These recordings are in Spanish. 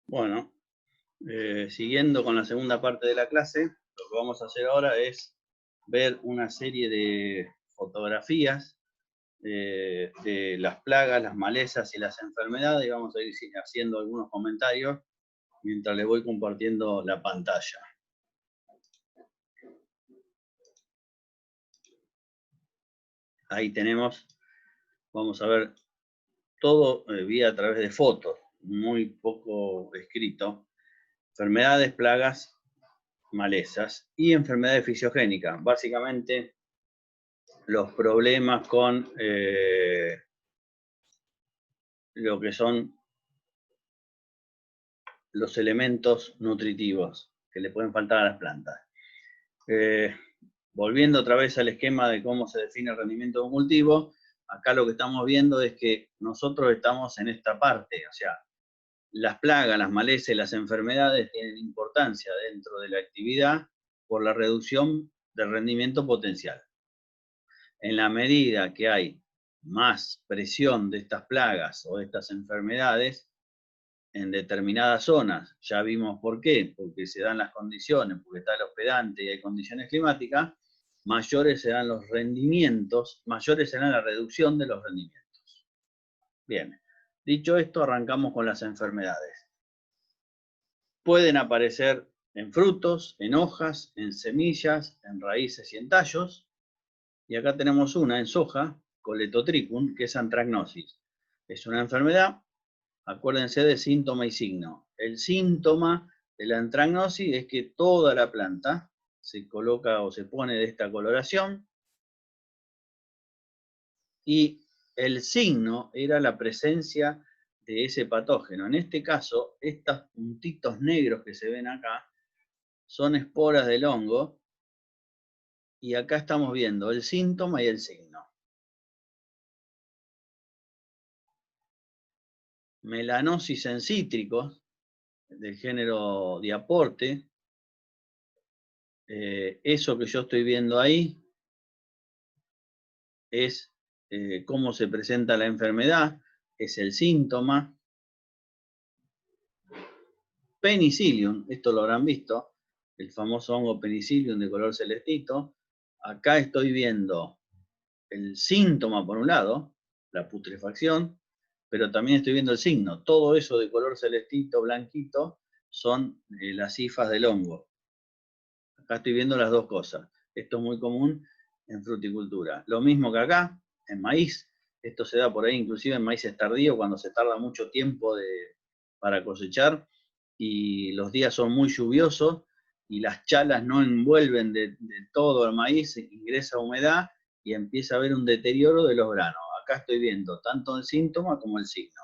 Bueno, siguiendo con la segunda parte de la clase, lo que vamos a hacer ahora es ver una serie de fotografías de las plagas, las malezas y las enfermedades, y vamos a ir haciendo algunos comentarios mientras les voy compartiendo la pantalla. Ahí tenemos, vamos a ver todo vía a través de fotos, muy poco escrito. Enfermedades, plagas, malezas y enfermedades fisiogénicas. Básicamente, los problemas con lo que son los elementos nutritivos que le pueden faltar a las plantas. Volviendo otra vez al esquema de cómo se define el rendimiento de un cultivo, acá lo que estamos viendo es que nosotros estamos en esta parte, o sea, las plagas, las malezas y las enfermedades tienen importancia dentro de la actividad por la reducción del rendimiento potencial. En la medida que hay más presión de estas plagas o de estas enfermedades en determinadas zonas, ya vimos por qué, porque se dan las condiciones, porque está el hospedante y hay condiciones climáticas, mayores serán los rendimientos, mayores será la reducción de los rendimientos. Bien, dicho esto, arrancamos con las enfermedades. Pueden aparecer en frutos, en hojas, en semillas, en raíces y en tallos. Y acá tenemos una en soja, Coletotrichum, que es antragnosis. Es una enfermedad, acuérdense de síntoma y signo. El síntoma de la antragnosis es que toda la planta se coloca o se pone de esta coloración, y el signo era la presencia de ese patógeno. En este caso, estos puntitos negros que se ven acá son esporas del hongo, y acá estamos viendo el síntoma y el signo. Melanosis en cítricos, del género Diaporte. Eso que yo estoy viendo ahí es cómo se presenta la enfermedad, es el síntoma. Penicillium, esto lo habrán visto, el famoso hongo Penicillium de color celestito. Acá estoy viendo el síntoma por un lado, la putrefacción, pero también estoy viendo el signo. Todo eso de color celestito, blanquito, son las hifas del hongo. Acá estoy viendo las dos cosas. Esto es muy común en fruticultura. Lo mismo que acá, en maíz. Esto se da por ahí inclusive en maíces tardíos, cuando se tarda mucho tiempo para cosechar y los días son muy lluviosos y las chalas no envuelven de todo el maíz, ingresa humedad y empieza a haber un deterioro de los granos. Acá estoy viendo tanto el síntoma como el signo.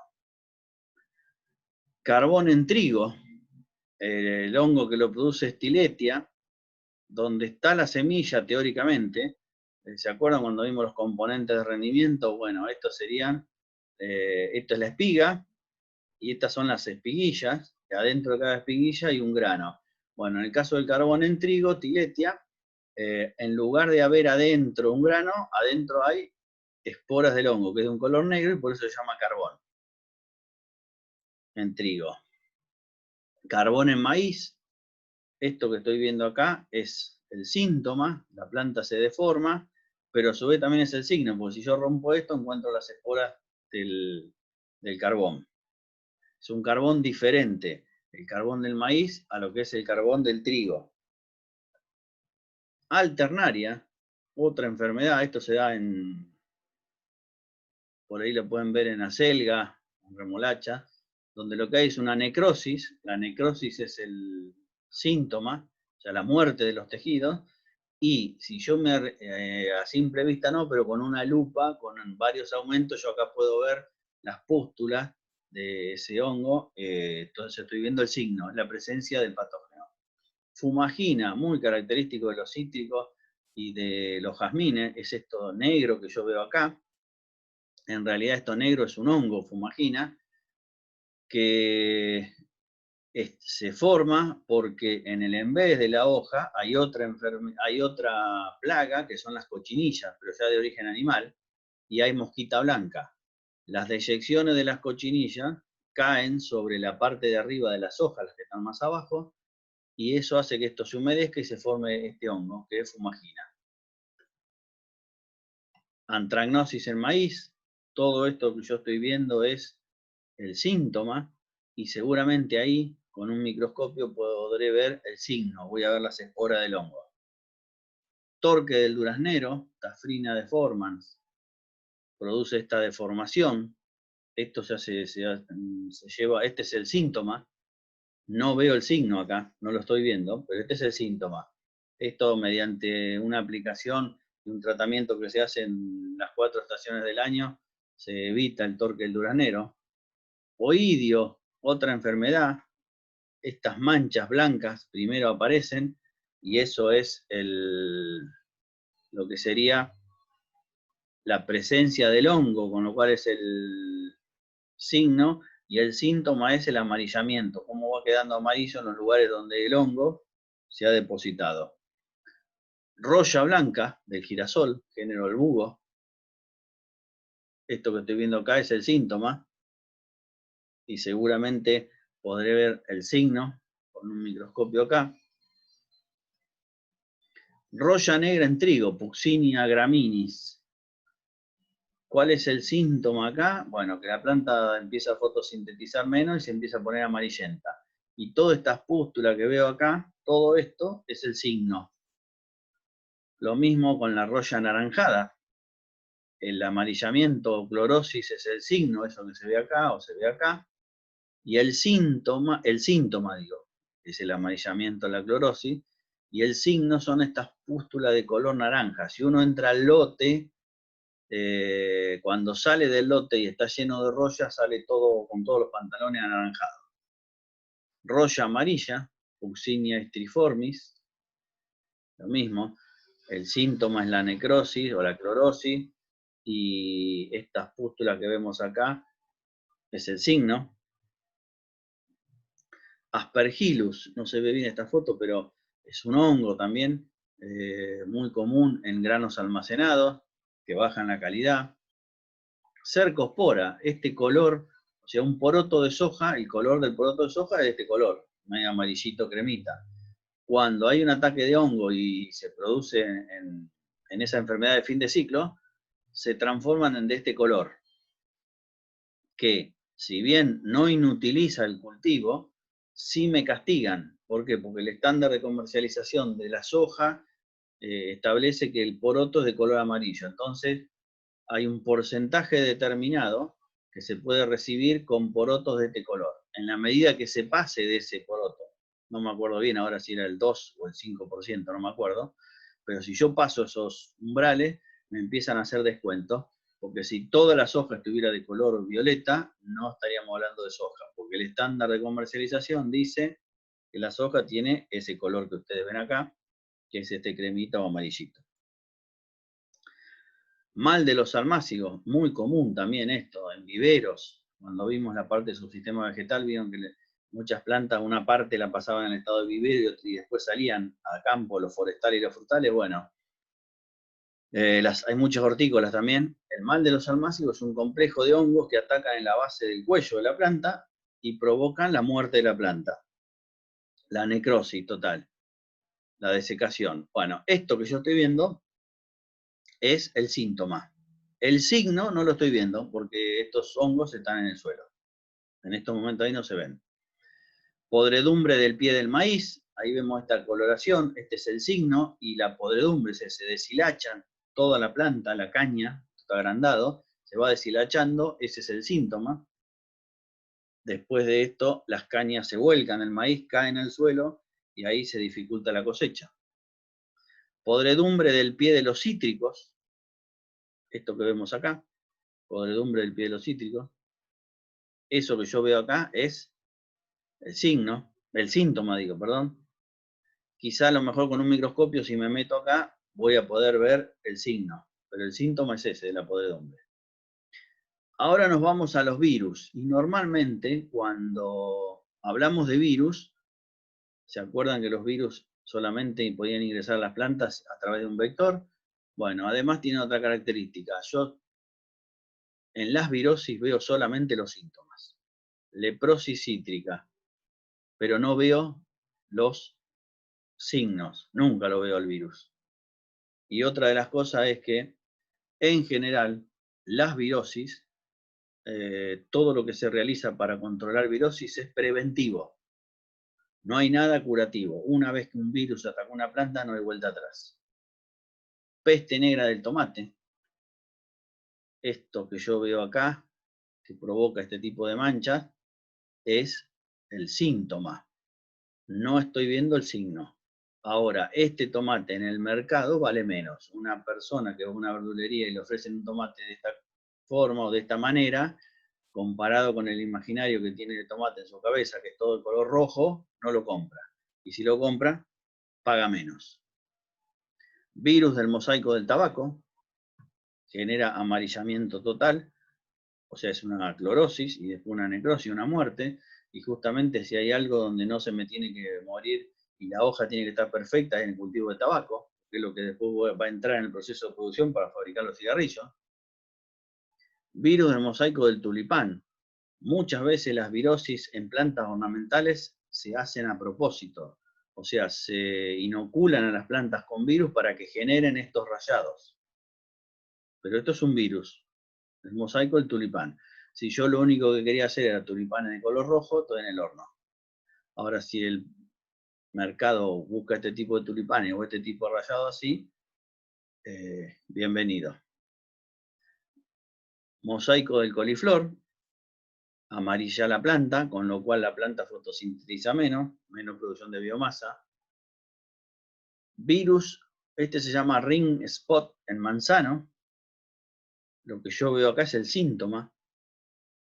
Carbón en trigo, el hongo que lo produce es Stiletia, donde está la semilla teóricamente. ¿Se acuerdan cuando vimos los componentes de rendimiento? Bueno, estos serían, esto es la espiga, y estas son las espiguillas, que adentro de cada espiguilla hay un grano. Bueno, en el caso del carbón en trigo, Tiletia, en lugar de haber adentro un grano, adentro hay esporas del hongo, que es de un color negro y por eso se llama carbón en trigo. Carbón en maíz, esto que estoy viendo acá es el síntoma, la planta se deforma, pero a su vez también es el signo, porque si yo rompo esto encuentro las esporas del carbón. Es un carbón diferente, el carbón del maíz, a lo que es el carbón del trigo. Alternaria, otra enfermedad, esto se da por ahí lo pueden ver en acelga, en remolacha, donde lo que hay es una necrosis. La necrosis es el síntoma, o sea, la muerte de los tejidos. Y si yo a simple vista no, pero con una lupa, con varios aumentos, yo acá puedo ver las pústulas de ese hongo. Entonces estoy viendo el signo, es la presencia del patógeno. Fumagina, muy característico de los cítricos y de los jazmines, es esto negro que yo veo acá. En realidad esto negro es un hongo, fumagina, que se forma porque en el envés de la hoja hay otra plaga, que son las cochinillas, pero ya de origen animal, y hay mosquita blanca. Las deyecciones de las cochinillas caen sobre la parte de arriba de las hojas, las que están más abajo, y eso hace que esto se humedezca y se forme este hongo, que es fumagina. Antragnosis en maíz, todo esto que yo estoy viendo es el síntoma, y seguramente ahí, con un microscopio, podré ver el signo, voy a ver las esporas del hongo. Torque del duraznero, Tafrina deformans, produce esta deformación. Esto se lleva, este es el síntoma. No veo el signo acá, no lo estoy viendo, pero este es el síntoma. Esto mediante una aplicación y un tratamiento que se hace en las 4 estaciones del año, se evita el torque del duraznero. Oidio, otra enfermedad. Estas manchas blancas primero aparecen y eso es lo que sería la presencia del hongo, con lo cual es el signo, y el síntoma es el amarillamiento, cómo va quedando amarillo en los lugares donde el hongo se ha depositado. Roya blanca del girasol, género el bugo. Esto que estoy viendo acá es el síntoma, y seguramente podré ver el signo con un microscopio acá. Roya negra en trigo, Puccinia graminis. ¿Cuál es el síntoma acá? Bueno, que la planta empieza a fotosintetizar menos y se empieza a poner amarillenta. Y todas estas pústulas que veo acá, todo esto es el signo. Lo mismo con la roya anaranjada. El amarillamiento o clorosis es el signo, eso que se ve acá o se ve acá. Y el síntoma digo, es el amarillamiento, la clorosis. Y el signo son estas pústulas de color naranja. Si uno entra al lote, cuando sale del lote y está lleno de roya, sale todo con todos los pantalones anaranjados. Roya amarilla, Puccinia striformis, lo mismo. El síntoma es la necrosis o la clorosis, y estas pústulas que vemos acá es el signo. Aspergillus, no se ve bien esta foto, pero es un hongo también, muy común en granos almacenados, que bajan la calidad. Cercospora, este color, o sea, un poroto de soja, el color del poroto de soja es de este color, medio amarillito cremita. Cuando hay un ataque de hongo y se produce en esa enfermedad de fin de ciclo, se transforman en de este color, que si bien no inutiliza el cultivo, sí me castigan. ¿Por qué? Porque el estándar de comercialización de la soja establece que el poroto es de color amarillo. Entonces, hay un porcentaje determinado que se puede recibir con porotos de este color. En la medida que se pase de ese poroto, no me acuerdo bien ahora si era el 2 o el 5%, no me acuerdo, pero si yo paso esos umbrales, me empiezan a hacer descuentos, porque si toda la soja estuviera de color violeta, no estaríamos hablando de soja, porque el estándar de comercialización dice que la soja tiene ese color que ustedes ven acá, que es este cremita o amarillito. Mal de los almácigos, muy común también esto, en viveros. Cuando vimos la parte de subsistema vegetal, vieron que muchas plantas, una parte la pasaban en estado de vivero y después salían a campo los forestales y los frutales. Bueno, hay muchas hortícolas también. El mal de los almácigos es un complejo de hongos que atacan en la base del cuello de la planta y provocan la muerte de la planta. La necrosis total, la desecación. Bueno, esto que yo estoy viendo es el síntoma. El signo no lo estoy viendo porque estos hongos están en el suelo. En estos momentos ahí no se ven. Podredumbre del pie del maíz, ahí vemos esta coloración, este es el signo, y la podredumbre se deshilachan toda la planta, la caña, está agrandado, se va deshilachando, ese es el síntoma. Después de esto, las cañas se vuelcan, el maíz cae en el suelo y ahí se dificulta la cosecha. Podredumbre del pie de los cítricos, esto que vemos acá, podredumbre del pie de los cítricos. Eso que yo veo acá es el signo, el síntoma, digo, perdón. Quizá a lo mejor con un microscopio, si me meto acá, voy a poder ver el signo, pero el síntoma es ese, de la podredumbre. Ahora nos vamos a los virus, y normalmente cuando hablamos de virus, ¿se acuerdan que los virus solamente podían ingresar a las plantas a través de un vector? Bueno, además tiene otra característica. Yo en las virosis veo solamente los síntomas. leprosis cítrica, pero no veo los signos, nunca lo veo al virus. Y otra de las cosas es que, en general, las virosis, todo lo que se realiza para controlar virosis es preventivo. No hay nada curativo. Una vez que un virus atacó una planta, no hay vuelta atrás. Peste negra del tomate. Esto que yo veo acá, que provoca este tipo de manchas, es el síntoma. No estoy viendo el signo. Ahora, este tomate en el mercado vale menos. Una persona que va a una verdulería y le ofrecen un tomate de esta forma o de esta manera, comparado con el imaginario que tiene el tomate en su cabeza, que es todo de color rojo, no lo compra. Y si lo compra, paga menos. Virus del mosaico del tabaco, genera amarillamiento total, o sea, es una clorosis y después una necrosis, una muerte, y justamente si hay algo donde no se me tiene que morir y la hoja tiene que estar perfecta es en el cultivo de tabaco, que es lo que después va a entrar en el proceso de producción para fabricar los cigarrillos. Virus del mosaico del tulipán. Muchas veces las virosis en plantas ornamentales se hacen a propósito, o sea, se inoculan a las plantas con virus para que generen estos rayados. Pero esto es un virus, el mosaico del tulipán. Si yo lo único que quería hacer era tulipanes de color rojo, todo en el horno. Ahora, si el mercado busca este tipo de tulipanes o este tipo de rayado así, bienvenido. Mosaico del coliflor, amarilla la planta, con lo cual la planta fotosintetiza menos producción de biomasa. Virus, este se llama ring spot en manzano. Lo que yo veo acá es el síntoma,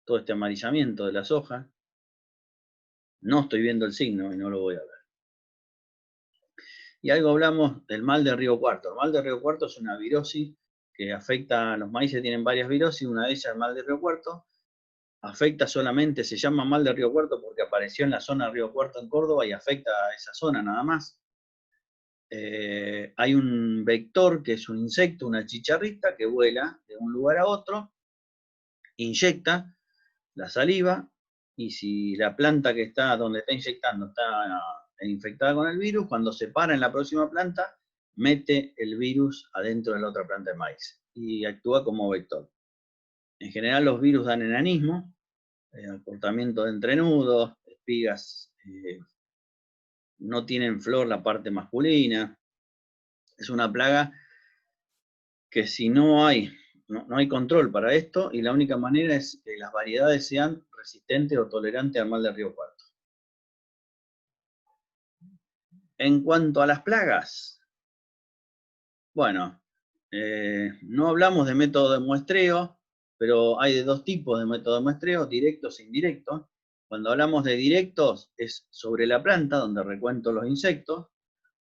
todo este amarillamiento de las hojas. No estoy viendo el signo y no lo voy a ver. Y algo hablamos del mal de Río Cuarto. El mal de Río Cuarto es una virosis que afecta a los maíces, tienen varias virosis, una de ellas es el mal de Río Cuarto. Afecta solamente, se llama mal de Río Cuarto porque apareció en la zona de Río Cuarto en Córdoba y afecta a esa zona nada más. Hay un vector que es un insecto, una chicharrita que vuela de un lugar a otro, inyecta la saliva y si la planta que está donde está inyectando está infectada con el virus, cuando se para en la próxima planta, mete el virus adentro de la otra planta de maíz y actúa como vector. En general los virus dan enanismo, acortamiento de entrenudos, espigas no tienen flor la parte masculina. Es una plaga que si no hay control para esto y la única manera es que las variedades sean resistentes o tolerantes al mal del Río Cuarto. En cuanto a las plagas, bueno, no hablamos de método de muestreo, pero hay de dos tipos de método de muestreo, directos e indirectos. Cuando hablamos de directos es sobre la planta, donde recuento los insectos,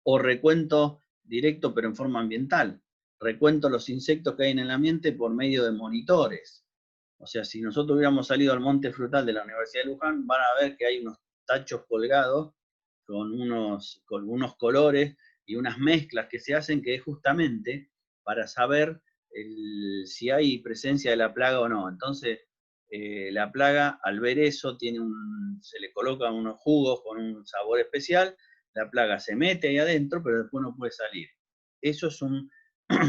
o recuento directo pero en forma ambiental. Recuento los insectos que hay en el ambiente por medio de monitores. O sea, si nosotros hubiéramos salido al monte frutal de la Universidad de Luján, van a ver que hay unos tachos colgados con unos colores y unas mezclas que se hacen que es justamente para saber si hay presencia de la plaga o no. Entonces, la plaga, al ver eso, se le colocan unos jugos con un sabor especial, la plaga se mete ahí adentro, pero después no puede salir. Eso es un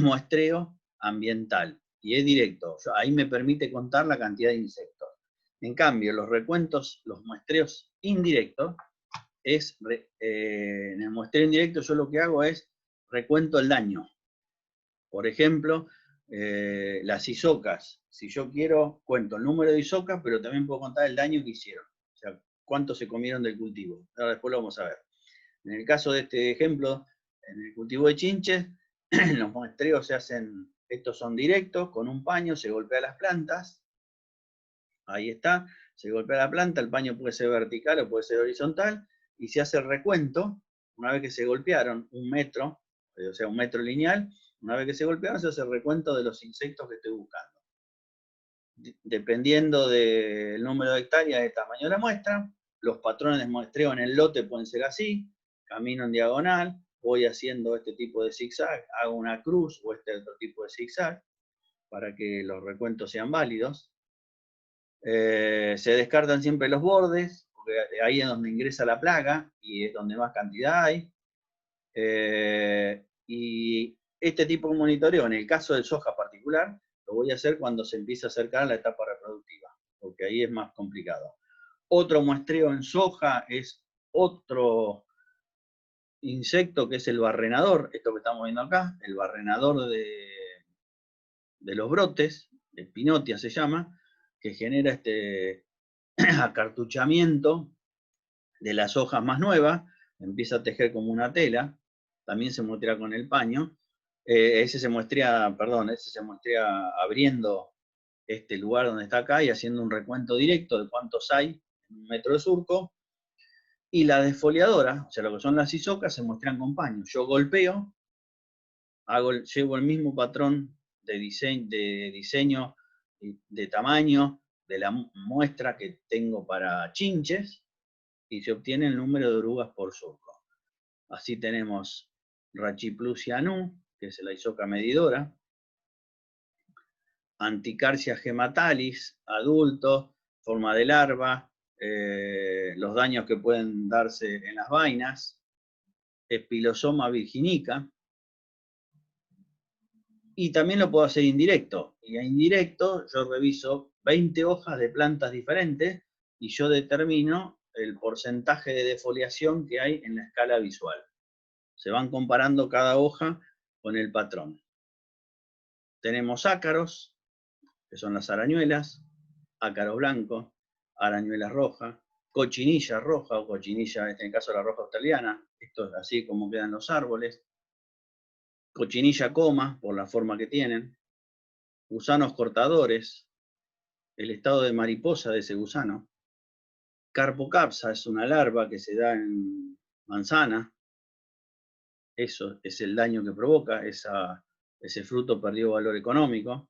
muestreo ambiental y es directo. Ahí me permite contar la cantidad de insectos. En cambio, los recuentos, los muestreos indirectos, en el muestreo indirecto yo lo que hago es recuento el daño. Por ejemplo, las isocas. Si yo quiero, cuento el número de isocas, pero también puedo contar el daño que hicieron. O sea, cuánto se comieron del cultivo. Ahora después lo vamos a ver. En el caso de este ejemplo, en el cultivo de chinches, los muestreos se hacen, estos son directos, con un paño se golpea las plantas. Ahí está, se golpea la planta, el paño puede ser vertical o puede ser horizontal, y se hace el recuento, una vez que se golpearon un metro, o sea, un metro lineal, una vez que se golpearon se hace el recuento de los insectos que estoy buscando. Dependiendo del número de hectáreas, del tamaño de la muestra, los patrones de muestreo en el lote pueden ser así, camino en diagonal, voy haciendo este tipo de zigzag, hago una cruz o este otro tipo de zigzag, para que los recuentos sean válidos. Se descartan siempre los bordes, porque ahí es donde ingresa la plaga y es donde más cantidad hay. Y este tipo de monitoreo, en el caso del soja particular, lo voy a hacer cuando se empiece a acercar a la etapa reproductiva, porque ahí es más complicado. Otro muestreo en soja es otro insecto que es el barrenador, esto que estamos viendo acá, el barrenador de los brotes, el pinotia se llama, que genera este acartuchamiento de las hojas más nuevas, empieza a tejer como una tela, también se muestrea con el paño, ese se muestrea abriendo este lugar donde está acá y haciendo un recuento directo de cuántos hay en un metro de surco, y la desfoliadora, o sea, lo que son las isocas, se muestran con paño. Yo golpeo, llevo el mismo patrón de diseño, de tamaño, de la muestra que tengo para chinches, y se obtiene el número de orugas por surco. Así tenemos Rachiplusia anu, que es la isoca medidora, Anticarcia gematalis, adulto, forma de larva, los daños que pueden darse en las vainas, Espilosoma virginica, y también lo puedo hacer indirecto. Y a indirecto yo reviso 20 hojas de plantas diferentes y yo determino el porcentaje de defoliación que hay en la escala visual. Se van comparando cada hoja con el patrón. Tenemos ácaros, que son las arañuelas, ácaro blanco, arañuela roja, cochinilla roja o cochinilla, en el caso de la roja australiana, esto es así como quedan los árboles, cochinilla coma, por la forma que tienen, gusanos cortadores, el estado de mariposa de ese gusano, Carpocapsa es una larva que se da en manzana, eso es el daño que provoca, ese fruto perdió valor económico.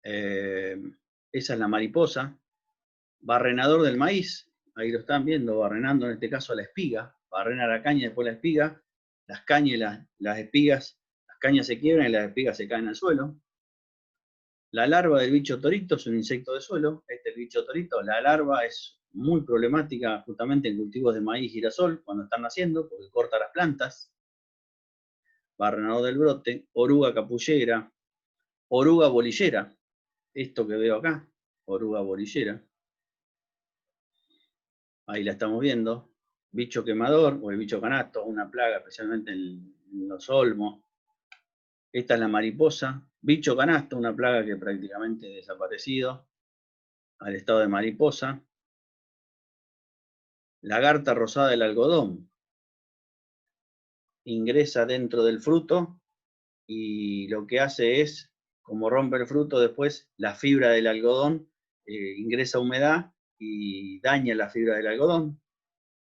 Esa es la mariposa. Barrenador del maíz, ahí lo están viendo, barrenando en este caso la espiga, barrena la caña y después la espiga, las cañas y las espigas, las cañas se quiebran y las espigas se caen al suelo. La larva del bicho torito es un insecto de suelo, este bicho torito, la larva es muy problemática justamente en cultivos de maíz y girasol cuando están naciendo, porque corta las plantas. Barrenador del brote, oruga capullera, oruga bolillera, esto que veo acá, oruga bolillera, ahí la estamos viendo, bicho quemador o el bicho canasto, una plaga especialmente en los olmos. Esta es la mariposa, bicho canasto, una plaga que prácticamente desaparecido al estado de mariposa. Lagarta rosada del algodón, ingresa dentro del fruto y lo que hace es, como rompe el fruto, después la fibra del algodón ingresa humedad y daña la fibra del algodón,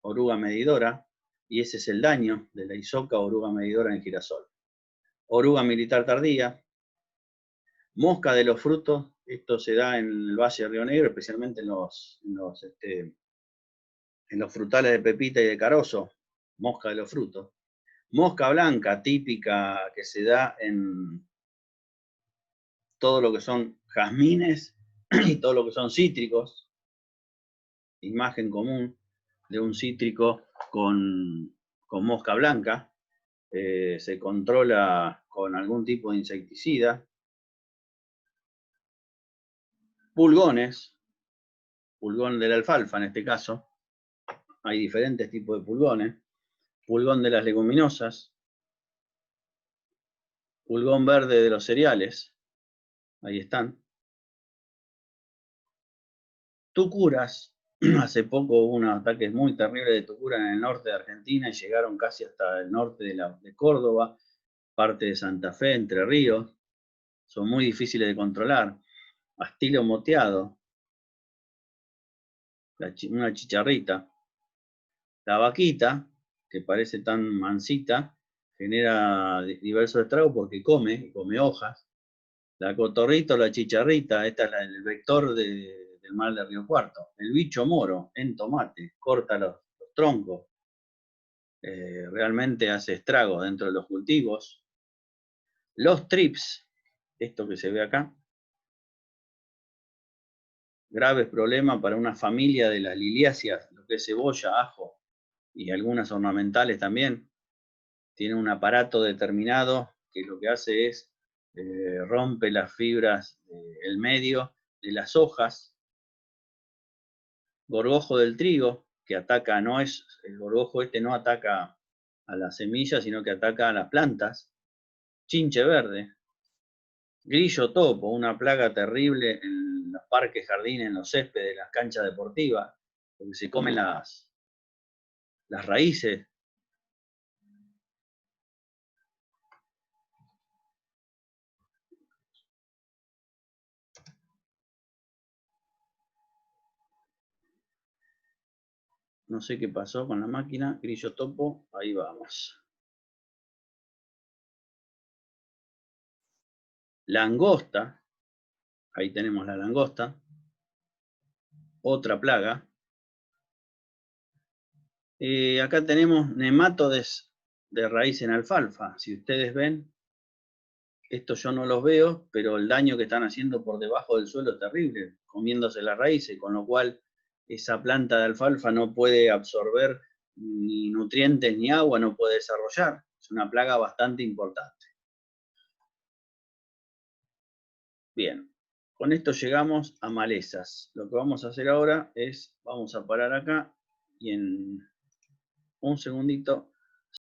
oruga medidora, y ese es el daño de la isoca oruga medidora en girasol. Oruga militar tardía, mosca de los frutos, esto se da en el Valle de Río Negro, especialmente en los frutales de pepita y de carozo, mosca de los frutos. Mosca blanca, típica, que se da en todo lo que son jazmines y todo lo que son cítricos, imagen común de un cítrico con mosca blanca, se controla con algún tipo de insecticida. Pulgones, pulgón de la alfalfa en este caso, hay diferentes tipos de pulgones, pulgón de las leguminosas, pulgón verde de los cereales, ahí están. Tucuras, hace poco hubo unos ataques muy terribles de tucura en el norte de Argentina y llegaron casi hasta el norte de Córdoba, parte de Santa Fe, Entre Ríos, son muy difíciles de controlar. Astilo moteado, una chicharrita. La vaquita, que parece tan mansita, genera diversos estragos porque come hojas. La cotorrita o la chicharrita, esta es el vector del mal de Río Cuarto. El bicho moro en tomate, corta los troncos, realmente hace estragos dentro de los cultivos. Los trips, esto que se ve acá, graves problemas para una familia de las liliáceas, lo que es cebolla, ajo y algunas ornamentales también. Tiene un aparato determinado que lo que hace es rompe las fibras del medio de las hojas. Gorgojo del trigo, que ataca, no es, el gorgojo este no ataca a las semillas, sino que ataca a las plantas. Chinche verde. Grillo topo, una plaga terrible en los parques, jardines, en los céspedes, en las canchas deportivas, porque se comen las raíces. No sé qué pasó con la máquina. Grillo topo, ahí vamos. Langosta, ahí tenemos la langosta. Otra plaga. Acá tenemos nematodes de raíz en alfalfa. Si ustedes ven, estos yo no los veo, pero el daño que están haciendo por debajo del suelo es terrible, comiéndose las raíces, con lo cual esa planta de alfalfa no puede absorber ni nutrientes ni agua, no puede desarrollar. Es una plaga bastante importante. Bien, con esto llegamos a malezas. Lo que vamos a hacer ahora es, vamos a parar acá y en un segundito